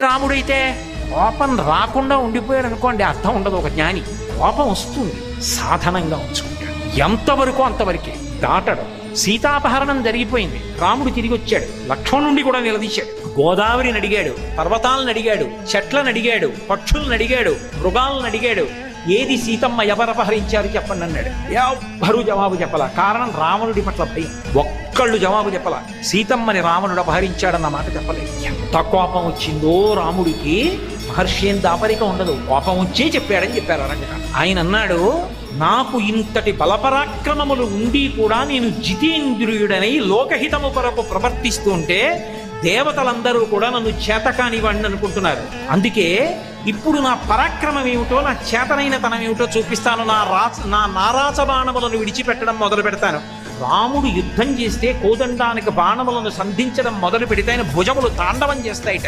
రాముడైతే కోపం రాకుండా ఉండిపోయాడు అనుకోండి, అర్థం ఉండదు. ఒక జ్ఞాని కోపం వస్తుంది, సాధనంగా ఉంచుకుంటాడు. ఎంతవరకు అంతవరకే, దాటడు. సీతాపహరణం జరిగిపోయింది, రాముడు తిరిగి వచ్చాడు, లక్ష్మణుడిని కూడా నిలదీశాడు. గోదావరిని అడిగాడు, పర్వతాలను అడిగాడు, చెట్లను అడిగాడు, పక్షులను అడిగాడు, మృగాలను అడిగాడు. ఏది సీతమ్మ ఎవరు అపహరించారు చెప్పండి అన్నాడు. ఎవ్వరూ జవాబు చెప్పలా. కారణం రావణుడి పట్ల భయం. ఒక్కళ్ళు జవాబు చెప్పలా. సీతమ్మని రావణుడు అపహరించాడన్న మాట చెప్పలేదు. ఎంత కోపం వచ్చిందో రాముడికి, మహర్షి ఏం దాపరిక ఉండదు, కోపం వచ్చే చెప్పాడని చెప్పారు అరణ్యకాండ. ఆయన అన్నాడు, నాకు ఇంతటి బలపరాక్రమములు ఉండి కూడా నేను జితేంద్రియుడనై లోకహితము కొరకు ప్రవర్తిస్తుంటే దేవతలందరూ కూడా నన్ను చేతకానివాడిని అనుకుంటున్నారు. అందుకే ఇప్పుడు నా పరాక్రమం ఏమిటో, నా చేతనైన తనం ఏమిటో చూపిస్తాను. నా నారాచ బాణములను విడిచిపెట్టడం మొదలు పెడతాను. రాముడు యుద్ధం చేస్తే కోదండానికి బాణములను సంధించడం మొదలు పెడితే ఆయన భుజములు తాండవం చేస్తాయిట.